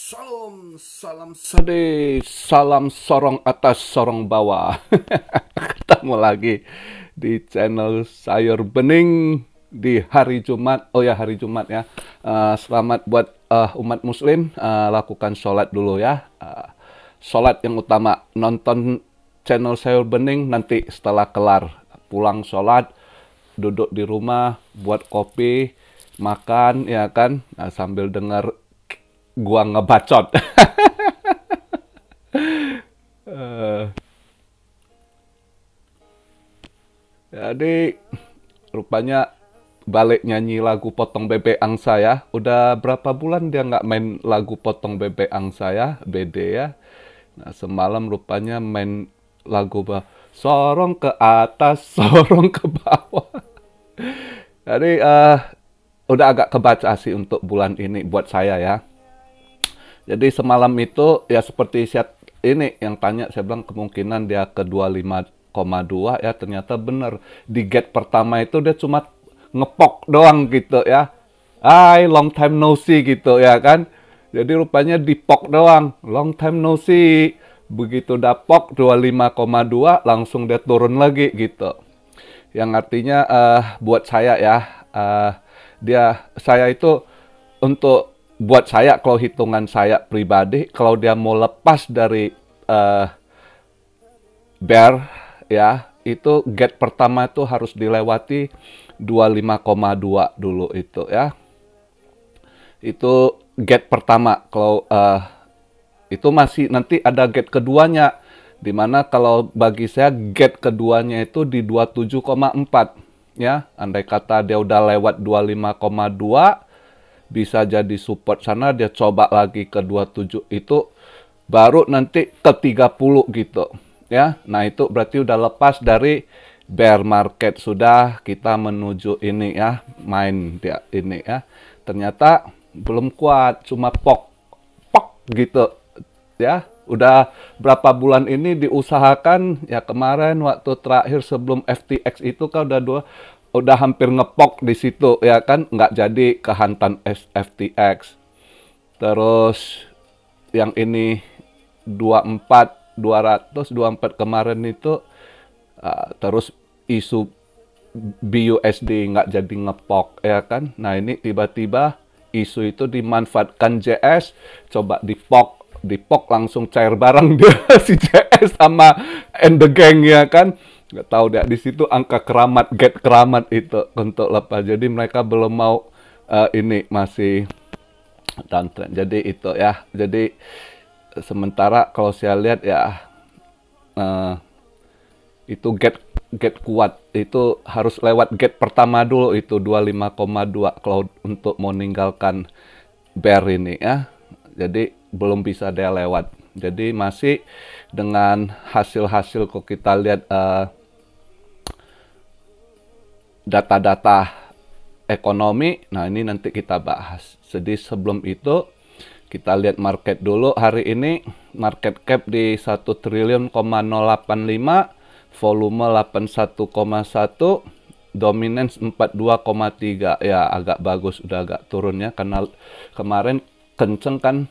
Salam, salam sade, salam sorong atas, sorong bawah. Ketemu lagi di channel Sayur Bening di hari Jumat. Oh ya, hari Jumat ya. Selamat buat umat Muslim. Lakukan sholat dulu ya. Sholat yang utama. Nonton channel Sayur Bening nanti setelah kelar. Pulang sholat, duduk di rumah, buat kopi, makan ya kan. Nah, sambil dengar gua ngebacot. Jadi rupanya balik nyanyi lagu Potong Bebek Angsa ya. Udah berapa bulan dia nggak main lagu Potong Bebek Angsa ya, BD ya. Nah, semalam rupanya main lagu sorong ke atas, sorong ke bawah. Jadi udah agak kebaca sih untuk bulan ini buat saya ya. Jadi semalam itu ya seperti ini yang tanya, saya bilang kemungkinan dia ke 25,2 ya, ternyata bener. Di gate pertama itu dia cuma ngepok doang gitu ya. Hai, long time no see gitu ya kan. Jadi rupanya dipok doang, long time no see. Begitu dapok 25,2 langsung dia turun lagi gitu. Yang artinya buat saya ya, saya itu untuk buat saya, kalau hitungan saya pribadi, kalau dia mau lepas dari bear ya, itu gate pertama itu harus dilewati 25,2 dulu itu ya. Itu gate pertama. Kalau itu masih nanti ada gate keduanya, dimana kalau bagi saya gate keduanya itu di 27,4 ya. Andai kata dia udah lewat 25,2, bisa jadi support sana, dia coba lagi ke 27, itu baru nanti ke 30 gitu ya. Nah itu berarti udah lepas dari bear market, sudah kita menuju ini ya, main dia ini ya. Ternyata belum kuat, cuma pok gitu ya. Udah berapa bulan ini diusahakan ya, kemarin waktu terakhir sebelum FTX itu kan udah hampir ngepok di situ ya kan, nggak jadi kehantam FTX. Terus yang ini 2.4 kemarin itu terus isu BUSD nggak jadi ngepok ya kan. Nah ini tiba-tiba isu itu dimanfaatkan JS, coba dipok langsung cair barang dia si JS sama and the gang ya kan. Nggak tahu deh, di situ angka keramat, gate keramat itu untuk lepas. Jadi mereka belum mau ini, masih downtrend. Jadi itu ya. Jadi sementara kalau saya lihat ya, itu gate kuat itu harus lewat gate pertama dulu, itu 25,2 kalau untuk mau meninggalkan bear ini ya. Jadi belum bisa dia lewat. Jadi masih dengan hasil-hasil kok kita lihat data-data ekonomi. Nah ini nanti kita bahas. Jadi sebelum itu kita lihat market dulu. Hari ini market cap di 1.085, volume 81,1, dominance 42,3. Ya agak bagus, udah agak turun ya, karena kemarin kenceng kan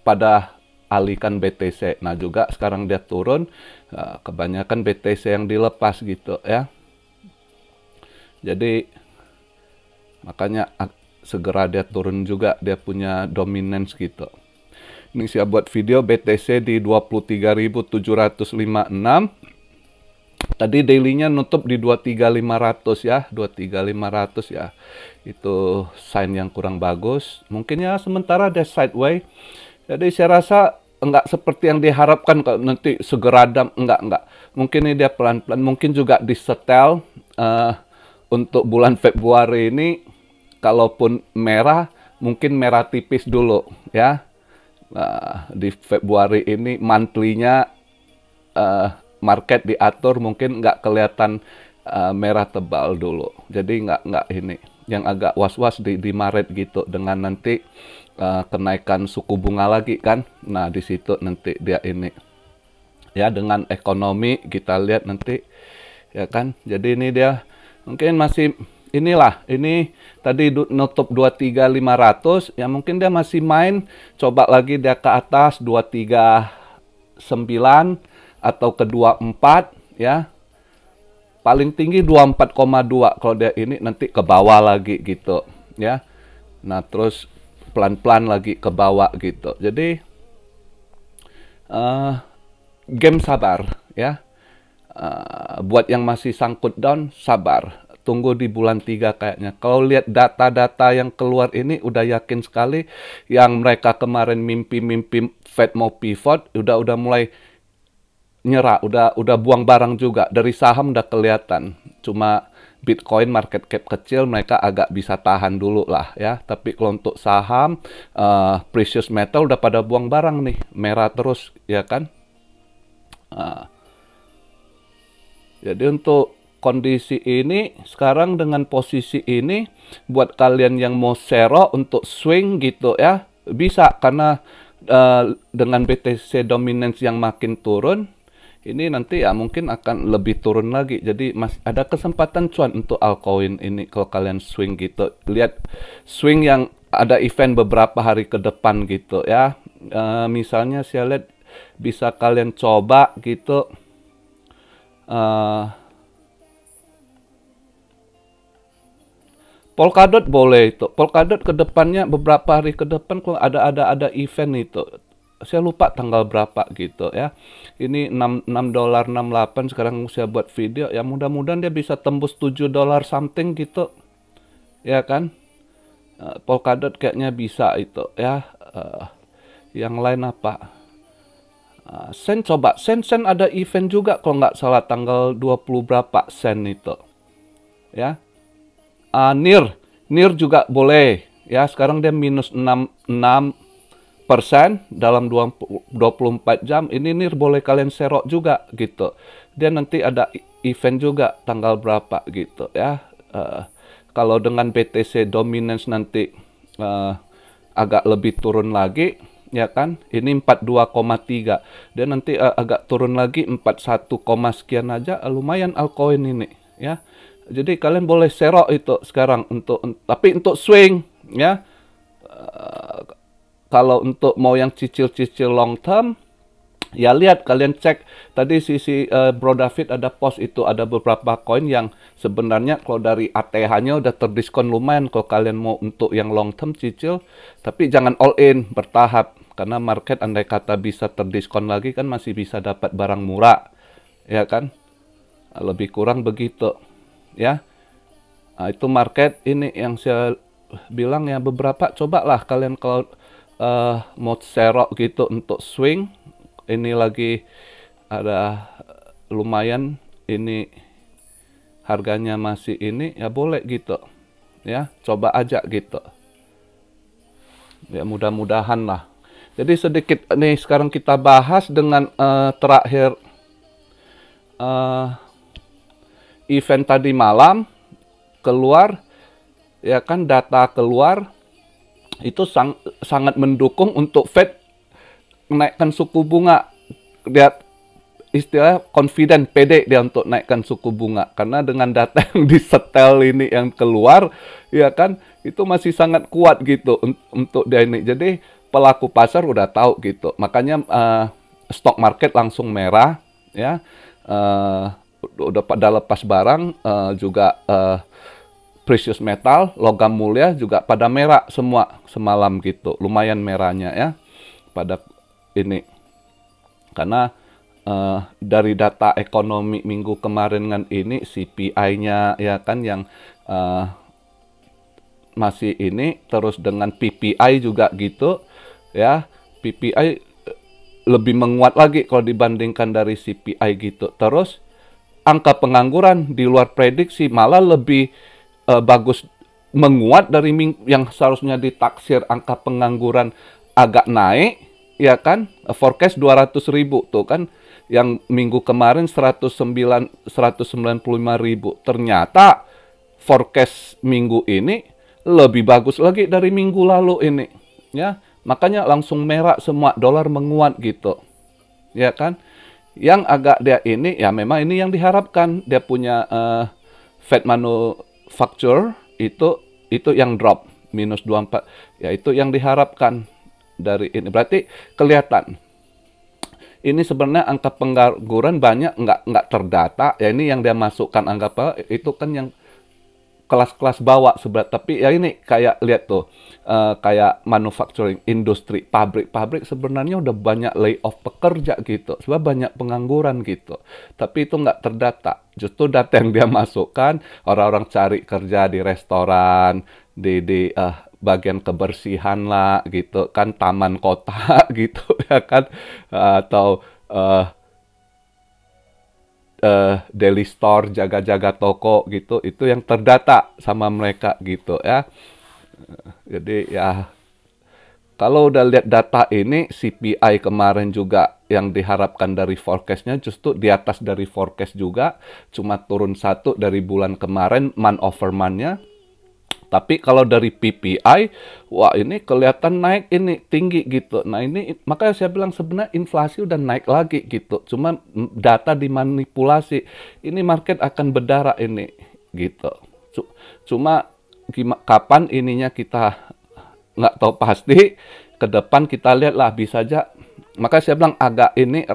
pada alihkan BTC. Nah juga sekarang dia turun, kebanyakan BTC yang dilepas gitu ya. Jadi makanya segera dia turun juga, dia punya dominance gitu. Ini saya buat video BTC di 23.756. Tadi daily-nya nutup di 23.500 ya, 23.500 ya. Itu sign yang kurang bagus. Mungkin ya sementara dia sideways. Jadi saya rasa enggak seperti yang diharapkan kalau nanti segera enggak. Mungkin ini dia pelan-pelan, mungkin juga disetel untuk bulan Februari ini. Kalaupun merah, mungkin merah tipis dulu ya. Di Februari ini monthly-nya market diatur, mungkin nggak kelihatan merah tebal dulu. Jadi nggak ini. Yang agak was-was di Maret gitu, dengan nanti kenaikan suku bunga lagi kan. Nah di situ nanti dia ini ya, dengan ekonomi kita lihat nanti ya kan. Jadi ini dia mungkin masih inilah, ini tadi nutup 23.500, ya mungkin dia masih main, coba lagi dia ke atas 239 atau ke 24 ya. Paling tinggi 24,2 kalau dia ini nanti ke bawah lagi gitu ya. Nah, terus pelan-pelan lagi ke bawah gitu. Jadi game sabar ya. Buat yang masih sangkut down, sabar. Tunggu di bulan 3 kayaknya. Kalau lihat data-data yang keluar ini, udah yakin sekali yang mereka kemarin mimpi-mimpi Fed mau pivot, udah mulai nyerah, udah buang barang juga. Dari saham udah kelihatan. Cuma Bitcoin market cap kecil, mereka agak bisa tahan dulu lah ya. Tapi kalau untuk saham, precious metal udah pada buang barang nih. Merah terus, ya kan? Jadi untuk kondisi ini, sekarang dengan posisi ini, buat kalian yang mau sero untuk swing gitu ya, bisa. Karena dengan BTC dominance yang makin turun, ini nanti ya mungkin akan lebih turun lagi. Jadi masih ada kesempatan cuan untuk altcoin ini kalau kalian swing gitu. Lihat swing yang ada event beberapa hari ke depan gitu ya. Misalnya saya lihat bisa kalian coba gitu. Polkadot boleh itu. Polkadot ke depannya beberapa hari ke depan kalau ada event itu. Saya lupa tanggal berapa gitu ya. Ini 6 dolar 68 sekarang saya buat video ya, mudah-mudahan dia bisa tembus 7 dolar something gitu. Ya kan? Polkadot kayaknya bisa itu ya. Yang lain apa? Sen coba, sen ada event juga kalau nggak salah tanggal 20 berapa sen itu. Ya. NIR juga boleh. Ya, sekarang dia minus 6% dalam 24 jam. Ini NIR boleh kalian serok juga gitu. Dia nanti ada event juga tanggal berapa gitu ya. Kalau dengan BTC dominance nanti agak lebih turun lagi, ya kan? Ini 42,3. Dia nanti agak turun lagi 41, sekian aja, lumayan altcoin ini, ya. Jadi kalian boleh serok itu sekarang tapi untuk swing, ya. Kalau untuk mau yang cicil-cicil long term, ya lihat kalian cek tadi Bro David ada post itu, ada beberapa koin yang sebenarnya kalau dari ATH-nya udah terdiskon lumayan kalau kalian mau untuk yang long term cicil, tapi jangan all in, bertahap karena market andai kata bisa terdiskon lagi kan masih bisa dapat barang murah, ya kan? Lebih kurang begitu, ya. Nah, itu market ini yang saya bilang ya, beberapa cobalah kalian kalau mau serok gitu untuk swing. Ini lagi ada lumayan, ini harganya masih ini, ya boleh gitu ya, coba aja gitu ya, mudah-mudahan lah. Jadi sedikit nih sekarang kita bahas dengan terakhir event tadi malam keluar, ya kan, data keluar itu sangat mendukung untuk Fed naikkan suku bunga. Dia istilah confident, pede dia untuk naikkan suku bunga karena dengan data yang disetel ini yang keluar, ya kan, itu masih sangat kuat gitu untuk dia ini. Jadi pelaku pasar udah tahu gitu, makanya stock market langsung merah ya. Udah pada lepas barang, juga precious metal, logam mulia juga pada merah semua semalam gitu. Lumayan merahnya ya pada ini. Karena dari data ekonomi minggu kemarin kan ini CPI-nya ya kan yang masih ini, terus dengan PPI juga gitu ya. PPI lebih menguat lagi kalau dibandingkan dari CPI gitu. Terus angka pengangguran di luar prediksi malah lebih bagus, menguat dari yang seharusnya ditaksir angka pengangguran agak naik, ya kan, forecast 200.000 tuh kan, yang minggu kemarin 195.000, ternyata forecast minggu ini lebih bagus lagi dari minggu lalu ini, ya, makanya langsung merah semua, dolar menguat gitu, ya kan. Yang agak dia ini, ya memang ini yang diharapkan, dia punya manufacture itu yang drop minus 24, ya itu yang diharapkan dari ini. Berarti kelihatan ini sebenarnya angka pengangguran banyak nggak terdata. Ya ini yang dia masukkan angka apa? Itu kan yang kelas-kelas bawah sebenarnya. Tapi ya ini kayak lihat tuh, kayak manufacturing, industri, pabrik sebenarnya udah banyak layoff pekerja gitu. Sebab banyak pengangguran gitu. Tapi itu nggak terdata. Justru data yang dia masukkan, orang-orang cari kerja di restoran, di bagian kebersihan lah gitu kan, taman kota gitu ya kan, atau daily store, jaga-jaga toko gitu, itu yang terdata sama mereka gitu ya. Jadi ya kalau udah lihat data ini, CPI kemarin juga yang diharapkan dari forecast-nya justru di atas dari forecast juga, cuma turun 1 dari bulan kemarin, month over month-nya. Tapi kalau dari PPI, wah ini kelihatan naik, ini tinggi gitu. Nah ini makanya saya bilang sebenarnya inflasi udah naik lagi gitu. Cuma data dimanipulasi. Ini market akan berdarah ini gitu. Cuma kapan ininya kita nggak tahu pasti. Ke depan kita lihat lah, bisa aja. Makanya saya bilang agak ini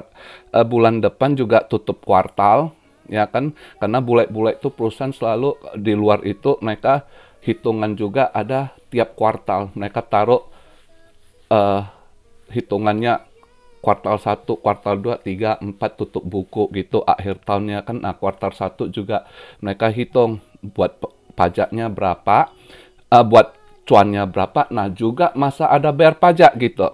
bulan depan juga tutup kuartal. Ya kan, karena bule-bule itu perusahaan selalu di luar itu mereka hitungan juga ada tiap kuartal. Mereka taruh hitungannya kuartal 1, kuartal 2, 3, 4 tutup buku gitu akhir tahunnya kan. Nah, kuartal 1 juga mereka hitung buat pajaknya berapa, buat cuannya berapa. Nah, juga masa ada bayar pajak gitu.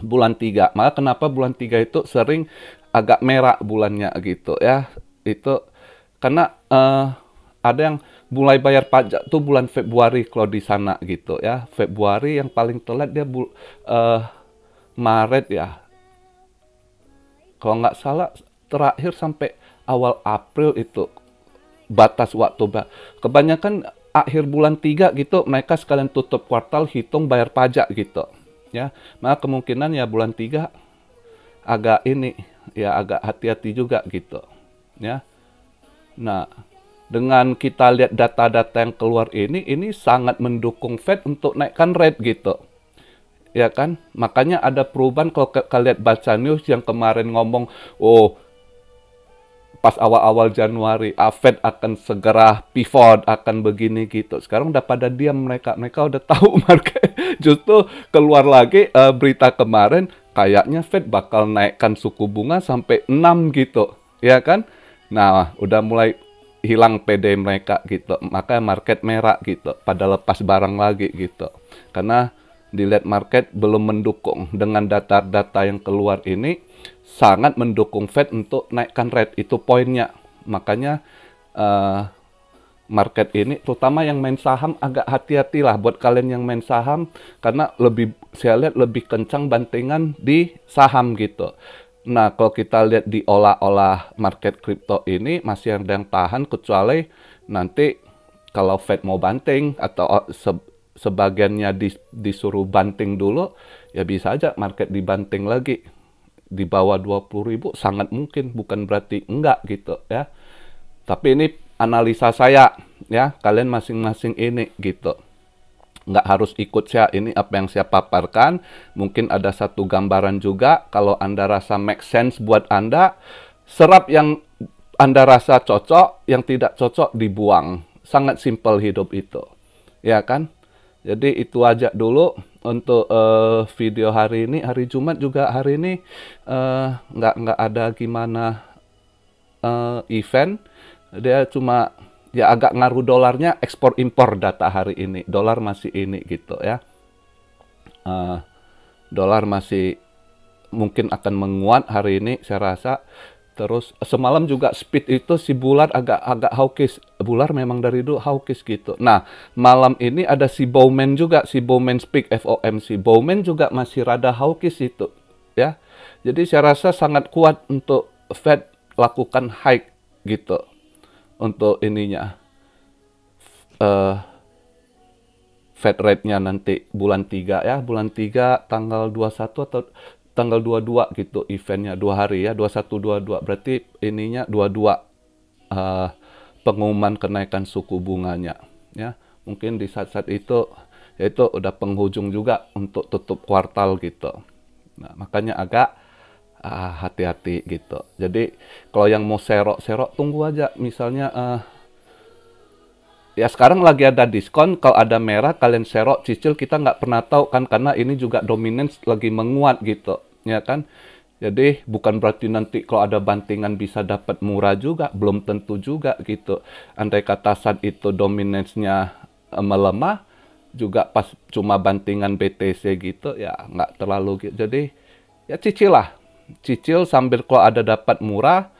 Bulan 3. Maka kenapa bulan 3 itu sering agak merah bulannya gitu ya. Itu karena ada yang mulai bayar pajak tuh bulan Februari kalau di sana gitu ya. Februari yang paling telat dia Maret ya. Kalau nggak salah terakhir sampai awal April itu batas waktu. Kebanyakan akhir bulan 3 gitu mereka sekalian tutup kuartal, hitung bayar pajak gitu. Ya, maka kemungkinan ya bulan 3 agak ini ya agak hati-hati juga gitu. Ya. Nah, dengan kita lihat data-data yang keluar ini sangat mendukung Fed untuk naikkan rate gitu. Ya kan? Makanya ada perubahan kalau kalian baca news yang kemarin ngomong, oh pas awal-awal Januari, Fed akan segera pivot, akan begini gitu. Sekarang udah pada diam mereka udah tahu market. Justru keluar lagi berita kemarin, kayaknya Fed bakal naikkan suku bunga sampai 6 gitu. Ya kan? Nah, udah mulai hilang PD mereka gitu. Maka market merah gitu. Pada lepas barang lagi gitu. Karena dilihat market belum mendukung. Dengan data-data yang keluar ini sangat mendukung Fed untuk naikkan rate. Itu poinnya. Makanya market ini, terutama yang main saham, agak hati-hatilah buat kalian yang main saham. Karena saya lihat lebih kencang bantingan di saham gitu. Nah, kalau kita lihat di olah-olah market kripto ini masih ada yang tahan, kecuali nanti kalau Fed mau banting atau sebagiannya disuruh banting dulu, ya bisa aja market dibanting lagi di bawah 20.000, sangat mungkin, bukan berarti enggak gitu ya. Tapi ini analisa saya ya, kalian masing-masing ini gitu. Nggak harus ikut saya, ini apa yang saya paparkan. Mungkin ada satu gambaran juga, kalau Anda rasa make sense buat Anda, serap yang Anda rasa cocok, yang tidak cocok dibuang. Sangat simpel hidup itu. Ya kan? Jadi itu aja dulu untuk video hari ini. Hari Jumat juga hari ini nggak ada gimana event. Dia cuma ya agak ngaruh dolarnya, ekspor impor data hari ini. Dolar masih ini gitu ya. Dolar masih mungkin akan menguat hari ini saya rasa. Terus semalam juga speed itu si Bullard agak hawkish. Bullard memang dari dulu hawkish gitu. Nah, malam ini ada si Bowman juga, si Bowman Speak FOMC. Bowman juga masih rada hawkish itu ya. Jadi saya rasa sangat kuat untuk Fed lakukan hike gitu. Untuk ininya Fed rate-nya nanti bulan 3 ya, bulan 3 tanggal 21 atau tanggal 22 gitu eventnya, 2 hari ya, 21 22, berarti ininya 22 pengumuman kenaikan suku bunganya, ya. Mungkin di saat-saat itu, yaitu udah penghujung juga untuk tutup kuartal gitu. Nah, makanya agak hati-hati gitu. Jadi kalau yang mau serok-serok tunggu aja. Misalnya ya sekarang lagi ada diskon, kalau ada merah kalian serok cicil, kita nggak pernah tahu kan, karena ini juga dominance lagi menguat gitu, ya kan. Jadi bukan berarti nanti kalau ada bantingan bisa dapat murah juga, belum tentu juga gitu. Andai kata saat itu dominance-nya melemah, juga pas cuma bantingan BTC gitu, ya nggak terlalu gitu. Jadi ya cicil lah, cicil sambil kalau ada dapat murah,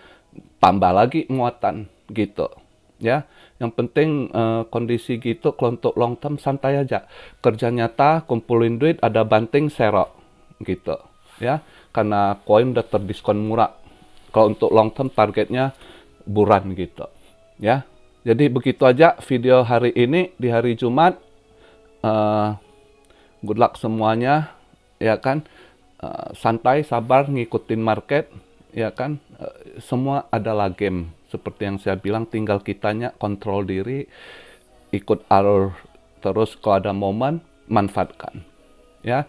tambah lagi muatan gitu. Ya, yang penting kondisi gitu, kalau untuk long term santai aja. Kerja nyata, kumpulin duit, ada banting, serok gitu. Ya, karena koin udah terdiskon murah. Kalau untuk long term targetnya buran gitu. Ya, jadi begitu aja video hari ini di hari Jumat. Good luck semuanya, ya kan. Santai, sabar, ngikutin market, ya kan. Semua adalah game. Seperti yang saya bilang, tinggal kitanya kontrol diri, ikut alur terus, kalau ada momen, manfaatkan. Ya,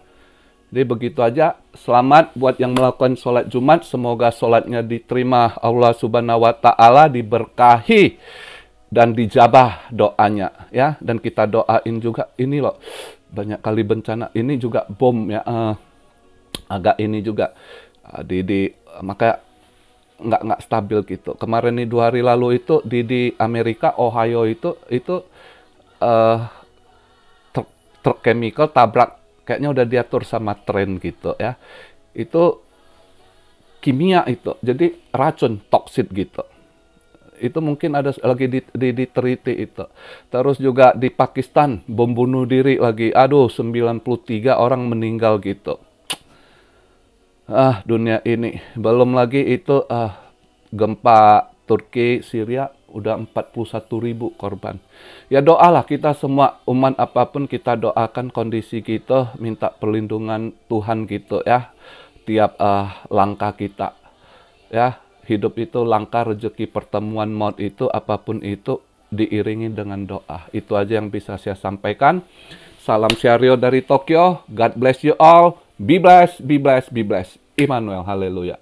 jadi begitu aja. Selamat buat yang melakukan sholat Jumat. Semoga sholatnya diterima Allah Subhanahu wa Ta'ala, diberkahi dan dijabah doanya. Ya, dan kita doain juga. Ini loh, banyak kali bencana. Ini juga bom ya. Agak ini juga. Maka nggak stabil gitu. Kemarin nih 2 hari lalu itu di Amerika, Ohio itu truk chemical tabrak, kayaknya udah diatur sama tren gitu ya. Itu kimia itu, jadi racun, toksit gitu. Itu mungkin ada lagi diteliti itu. Terus juga di Pakistan, bom bunuh diri lagi. Aduh, 93 orang meninggal gitu. Dunia ini. Belum lagi itu gempa Turki, Syria, udah 41.000 korban. Ya doalah kita semua, umat apapun kita doakan kondisi kita, minta perlindungan Tuhan gitu ya. Tiap langkah kita. Ya, hidup itu langkah, rezeki, pertemuan, maut itu, apapun itu diiringi dengan doa. Itu aja yang bisa saya sampaikan. Salam Syario dari Tokyo. God bless you all. Be blessed, be blessed, be blessed. Immanuel, haleluya.